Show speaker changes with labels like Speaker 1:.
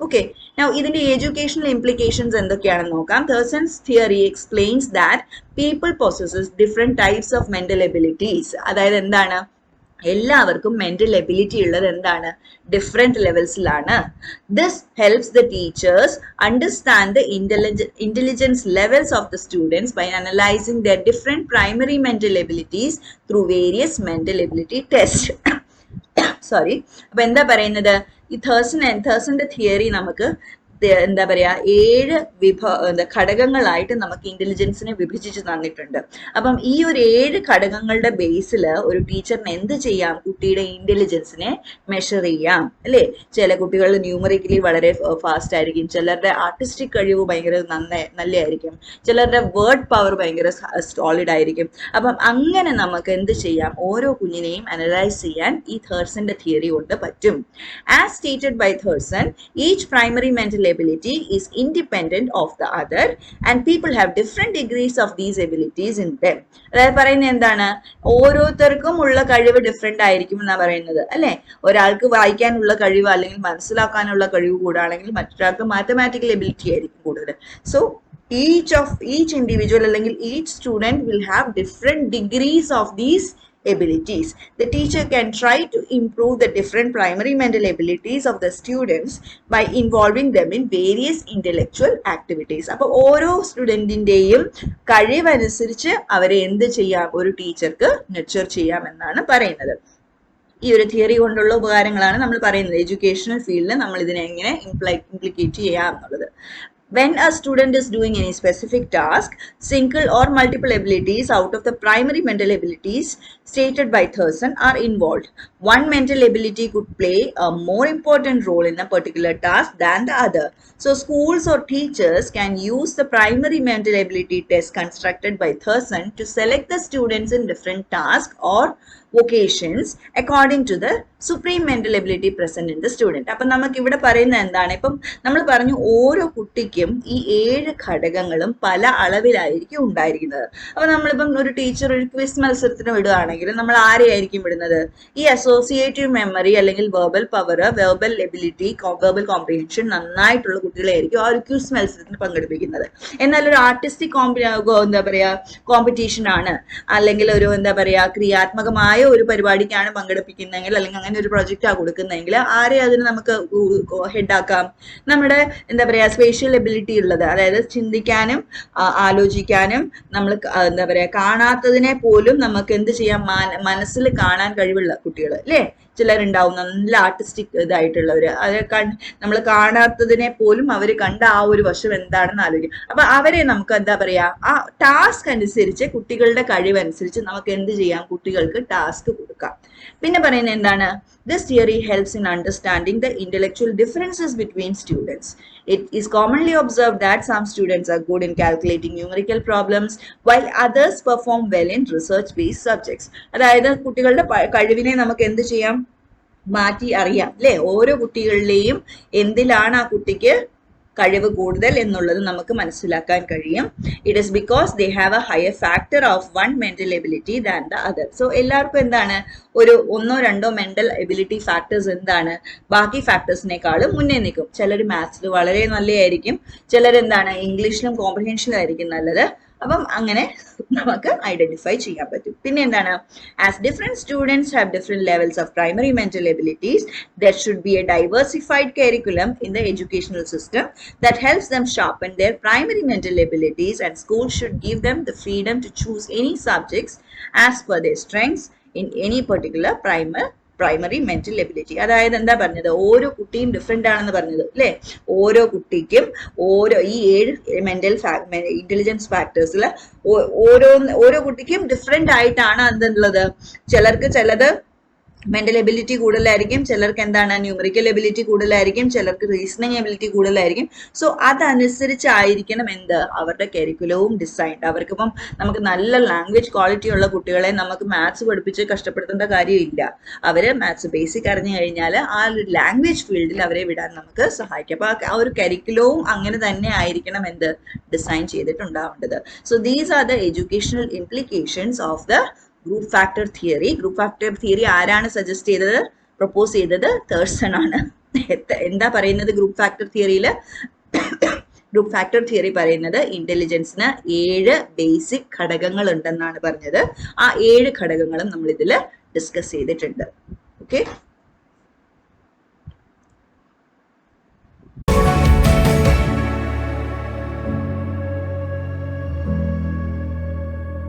Speaker 1: Okay, now ഇതിന്റെ educational implications എന്തൊക്കെയാണെന്ന് നോക്കാം. Thurston's theory explains that people possesses different types of mental abilities. അതായത് എന്താണ്, എല്ലാവർക്കും മെന്റൽ എബിലിറ്റി ഉള്ളത് എന്താണ്, ഡിഫറെന്റ് ലെവൽസിലാണ്. This helps the teachers understand the intelligence levels of the students by analysing their different primary mental abilities through various mental ability test. Sorry, അപ്പൊ എന്താ പറയുന്നത്, ഈ തേഴ്സന്റെ തിയറി നമുക്ക് എന്താ പറയാ 7 ഘടകങ്ങളായിട്ട് നമുക്ക് ഇന്റലിജൻസിനെ വിഭജിച്ച് തന്നിട്ടുണ്ട്. അപ്പം ഈ ഒരു 7 ഘടകങ്ങളുടെ ബേസിൽ ഒരു ടീച്ചറിന് എന്ത് ചെയ്യാം, കുട്ടിയുടെ ഇന്റലിജൻസിനെ മെഷർ ചെയ്യാം അല്ലേ. ചില കുട്ടികൾ ന്യൂമറിക്കലി വളരെ ഫാസ്റ്റ് ആയിരിക്കും, ചിലരുടെ ആർട്ടിസ്റ്റിക് കഴിവ് ഭയങ്കര നല്ലതായിരിക്കും, ചിലരുടെ വേർഡ് പവർ ഭയങ്കര സോളിഡ് ആയിരിക്കും. അപ്പം അങ്ങനെ നമുക്ക് എന്ത് ചെയ്യാം, ഓരോ കുഞ്ഞിനെയും അനലൈസ് ചെയ്യാൻ ഈ തേഴ്സന്റെ തിയറി കൊണ്ട് പറ്റും. As stated by Thurstone, each primary mental ability is independent of the other and people have different degrees of these abilities in them. അതായത് പറയുന്നത് എന്താണ്, ഓരോരുത്തർക്കും ഉള്ള കഴിവ് ഡിഫറെന്റ് ആയിരിക്കും എന്നാണ് പറയുന്നത് അല്ലെ. ഒരാൾക്ക് വായിക്കാനുള്ള കഴിവ് അല്ലെങ്കിൽ മനസ്സിലാക്കാനുള്ള കഴിവ് കൂടാണെങ്കിൽ മറ്റൊരാൾക്ക് മാത്തമാറ്റിക്കൽ എബിലിറ്റി ആയിരിക്കും കൂടുതൽ. സോ each individual അല്ലെങ്കിൽ each student will have different degrees of these abilities. The teacher can try to improve the different primary mental abilities of the students by involving them in various intellectual activities. അപ്പോൾ ഓരോ സ്റ്റുഡൻറ്റിൻ്റെയും കഴിവനുസരിച്ച് അവരെ എന്ത് ചെയ്യാം, ഒരു ടീച്ചർക്ക് nurture ചെയ്യാമെന്നാണ് പറയുന്നത്. ഈ ഒരു തിയറി കൊണ്ടുള്ള ഉപകാരങ്ങളാണ് നമ്മൾ പറയുന്നത്. എഡ്യൂക്കേഷണൽ ഫീൽഡിൽ നമ്മൾ ഇതിനെ എങ്ങനെ ഇംപ്ലിക്കേറ്റ് ചെയ്യാം എന്നുള്ളത്. When a student is doing any specific task, single or multiple abilities out of the primary mental abilities stated by Thurston are involved. One mental ability could play a more important role in a particular task than the other. So schools or teachers can use the primary mental ability test constructed by Thurston to select the students in different tasks or vocations according to the supreme mental ability present in the student. അപ്പം നമുക്ക് ഇവിടെ പറയുന്നത് എന്താണ്, ഇപ്പം നമ്മൾ പറഞ്ഞു ഓരോ കുട്ടിക്കും ഈ 7 ഘടകങ്ങളും പല അളവിലായിരിക്കും ഉണ്ടായിരിക്കുന്നത്. അപ്പൊ നമ്മളിപ്പം ഒരു ടീച്ചർ ഒരു ക്വിസ് മത്സരത്തിന് വിടുകയാണെങ്കിൽ നമ്മൾ ആരെയായിരിക്കും വിടുന്നത്, ഈ അസോസിയേറ്റീവ് മെമ്മറി അല്ലെങ്കിൽ verbal power, verbal ability, verbal comprehension നന്നായിട്ടുള്ള കുട്ടികളെയായിരിക്കും ആ ഒരു ക്വിസ് മത്സരത്തിന് പങ്കെടുപ്പിക്കുന്നത്. എന്നാൽ ഒരു ആർട്ടിസ്റ്റിക് എന്താ പറയാ കോമ്പറ്റീഷൻ ആണ്, അല്ലെങ്കിൽ ഒരു എന്താ പറയാ ക്രിയാത്മകമായ ഒരു പരിപാടിക്കാണ് പങ്കെടുപ്പിക്കുന്നതെങ്കിൽ അല്ലെങ്കിൽ അങ്ങനെ ഒരു പ്രൊജക്റ്റാണ് കൊടുക്കുന്നതെങ്കിൽ ആരെ അതിന് നമുക്ക് ഹെഡാക്കാം, നമ്മുടെ എന്താ പറയാ സ്പേഷ്യൽ എബിലിറ്റി ഉള്ളത്, അതായത് ചിന്തിക്കാനും ആലോചിക്കാനും നമ്മൾ എന്താ പറയാ കാണാത്തതിനെ പോലും നമുക്ക് എന്ത് ചെയ്യാം, മനസ്സിൽ കാണാൻ കഴിവുള്ള കുട്ടികൾ അല്ലേ. ചിലരുണ്ടാവും നല്ല ആർട്ടിസ്റ്റിക് ഇതായിട്ടുള്ളവര്, അത് നമ്മൾ കാണാത്തതിനെ പോലും അവർ കണ്ട ആ ഒരു വശം എന്താണെന്ന് ആലോചിക്കും. അപ്പൊ അവരെ നമുക്ക് എന്താ പറയാ ആ ടാസ്ക് അനുസരിച്ച് കുട്ടികളുടെ കഴിവനുസരിച്ച് നമുക്ക് എന്ത് ചെയ്യാം, കുട്ടികൾക്ക് ടാസ്ക് കൊടുക്കാം. പിന്നെ പറയുന്നത് എന്താണ്, this theory helps in understanding the intellectual differences between students. It is commonly observed that some students are good in calculating numerical problems while others perform well in research based subjects. അതായത് കുട്ടികളുടെ കഴിവിനെ നമുക്ക് എന്ത് ചെയ്യാം, മാറ്റി അറിയാം അല്ലെ. ഓരോ കുട്ടികളിലെയും എന്തിലാണ് ആ കുട്ടിക്ക് കഴിവ് കൂടുതൽ എന്നുള്ളത് നമുക്ക് മനസ്സിലാക്കാൻ കഴിയും. It is because they have A higher factor of one mental ability than the other. So എല്ലാവർക്കും എന്താണ്, ഒരു 1-2 മെന്റൽ എബിലിറ്റി ഫാക്ടേഴ്സ് എന്താണ് ബാക്കി ഫാക്ടേഴ്സിനേക്കാളും മുന്നേ നിൽക്കും. ചിലർ മാത്സിൽ വളരെ നല്ലതായിരിക്കും, ചിലരെന്താണ് ഇംഗ്ലീഷിലും കോംപ്രിഹെൻഷനിലും ആയിരിക്കും നല്ലത്. അപ്പം അങ്ങനെ നമുക്ക് ഐഡന്റിഫൈ ചെയ്യാൻ പറ്റും. പിന്നെ എന്താണ്, as different students have different levels of primary mental abilities, there should be A diversified curriculum in the educational system that helps them sharpen their primary mental abilities, and schools should give them the freedom to choose any subjects as per their strengths in any particular primary mental ability. അതായത് എന്താ പറഞ്ഞത്, ഓരോ കുട്ടിയും different ആണെന്ന് പറഞ്ഞത് അല്ലേ. ഓരോ കുട്ടിക്കും ഈ 7 മെന്റൽ ഇന്റലിജൻസ് ഫാക്ടേഴ്സിൽ ഓരോ കുട്ടിക്കും ഡിഫറെന്റ് ആയിട്ടാണ് എന്തുള്ളത്. ചിലത് മെന്റൽ എബിലിറ്റി കൂടുതലായിരിക്കും, ചിലർക്ക് എന്താണ് ന്യൂമറിക്കൽ എബിലിറ്റി കൂടുതലായിരിക്കും, ചിലർക്ക് റീസണിങ് എബിലിറ്റി കൂടുതലായിരിക്കും. സോ അതനുസരിച്ചായിരിക്കണം അവരുടെ കരിക്കുലവും ഡിസൈൻഡ്. അവർക്കിപ്പം നമുക്ക് നല്ല ലാംഗ്വേജ് ക്വാളിറ്റി ഉള്ള കുട്ടികളെ നമുക്ക് മാത്സ് പഠിപ്പിച്ച് കഷ്ടപ്പെടുത്തേണ്ട കാര്യമില്ല. അവര് മാത്സ് ബേസിക് അറിഞ്ഞു കഴിഞ്ഞാൽ ആ ഒരു ലാംഗ്വേജ് ഫീൽഡിൽ അവരെ വിടാൻ നമുക്ക് സഹായിക്കും. അപ്പൊ ആ ഒരു കരിക്കുലവും അങ്ങനെ തന്നെ ആയിരിക്കണം ഡിസൈൻ ചെയ്തിട്ടുണ്ടാവേണ്ടത്. So these are the educational implications of the group factor theory. Group factor theory ആരാണ് സജസ്റ്റ് ചെയ്തത്, പ്രപ്പോസ് ചെയ്തത്? തേഴ്സൺ ആണ്. എന്താ പറയുന്നത് ഗ്രൂപ്പ് ഫാക്ടർ തിയറിയിൽ? ഗ്രൂപ്പ് ഫാക്ടർ തിയറി പറയുന്നത് ഇന്റലിജൻസിന് 7 ബേസിക് ഘടകങ്ങൾ ഉണ്ടെന്നാണ് പറഞ്ഞത്. ആ 7 ഘടകങ്ങളും നമ്മൾ ഇതിൽ ഡിസ്കസ് ചെയ്തിട്ടുണ്ട്. ഓക്കെ.